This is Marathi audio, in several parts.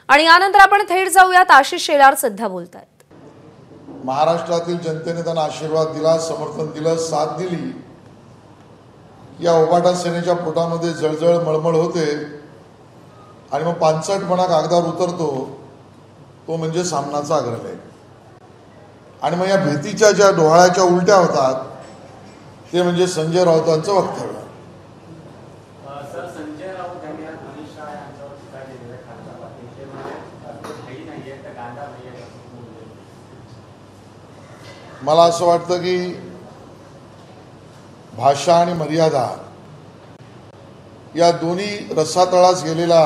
आणि यानंतर आपण थेट जाऊयात आशिष शेलार सध्या बोलतायत। महाराष्ट्रातील जनतेने त्यांना आशीर्वाद दिला, समर्थन दिलं, साथ दिली। या उबाटा सेनेच्या पोटामध्ये जळजळ मळमळ होते आणि मग पानसटपणा कागदावर उतरतो, तो म्हणजे सामनाचा अग्रलेख। आणि मग या भीतीच्या ज्या डोहाळ्याच्या उलट्या होतात ते म्हणजे संजय राऊतांचं वक्तव्य। सर, संजय राऊत यांनी आज अमित शहा यांच्यावर टीका केली आहे। खासदार बाबतीत काही नाहीये, तर गांधा नाहीये। मला असं वाटतं की भाषा आणि मर्यादा या दोन्ही रसातळास गेलेला,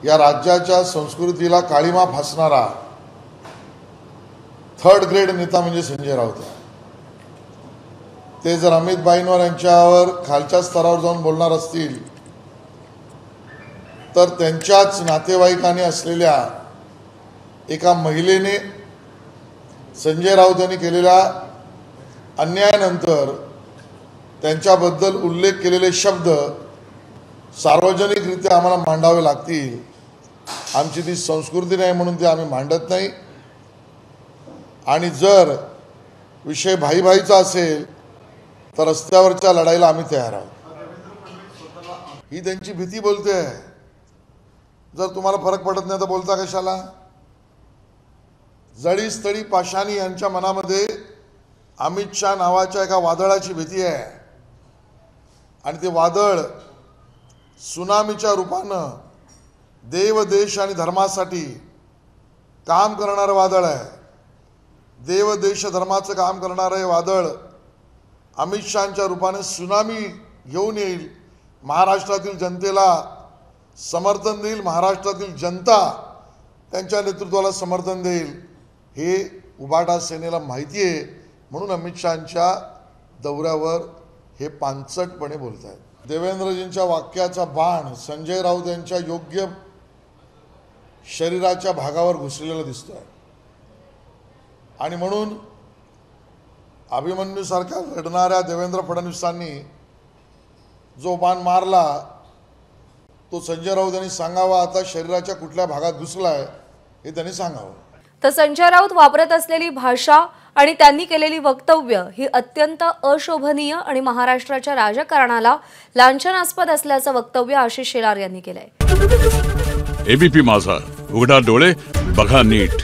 या राज्याच्या संस्कृतीला काळीमा फासणारा थर्ड ग्रेड नेता म्हणजे संजय राऊत आहे। ते जर अमित भाईंवर यांच्यावर खालच्या स्तरावर जाऊन बोलणार असतील तर त्यांच्याच नातेवाईकांनी असलेल्या एका महिलेने संजय राऊत यांनी केलेल्या अन्यायानंतर त्यांच्याबद्दल उल्लेख केलेले शब्द सार्वजनिकरित्या आम्हाला मांडावे लागतील। आमची ती संस्कृती नाही म्हणून ते आम्ही मांडत नाही। आणि जर विषय भाईभाईचा असेल तर रस्त्यावरच्या लढाईला आम्ही तयार आहोत। ही त्यांची भीती बोलते। जर तुम्हाला फरक पडत नाही तर बोलता कशाला? जळी स्थळी पाशाणी यांच्या मनामध्ये अमित शहा नावाच्या एका वादळाची भीती आहे आणि ते वादळ सुनामीच्या रूपानं देव देश आणि धर्मासाठी काम करणारं वादळ आहे। देव देश धर्माचं काम करणारं हे वादळ अमित शहांच्या रूपाने सुनामी घेऊन येईल, महाराष्ट्रातील जनतेला समर्थन देईल, महाराष्ट्रातील जनता त्यांच्या नेतृत्वाला समर्थन देईल हे उबाटा सेनेला माहिती आहे। म्हणून अमित शहांच्या दौऱ्यावर हे पानसटपणे बोलत आहेत। देवेंद्रजींच्या वाक्याचा बाण संजय राऊत यांच्या योग्य शरीराच्या भागावर घुसलेला दिसतोय आणि म्हणून अभिमन्यूसारख्या लढणाऱ्या देवेंद्र फडणवीसांनी जो बाण मारला तो संजय राऊत यांनी सांगावा आता शरीराच्या कुठल्या भागात घुसलाय हे त्यांनी सांगावं। तर संजय राऊत वापरत असलेली भाषा आणि त्यांनी केलेली वक्तव्य ही अत्यंत अशोभनीय आणि महाराष्ट्राच्या राजकारणाला लांछनास्पद असल्याचं वक्तव्य आशिष शेलार यांनी केलंय। एबीपी माझा, उघडा डोळे बघा नीट।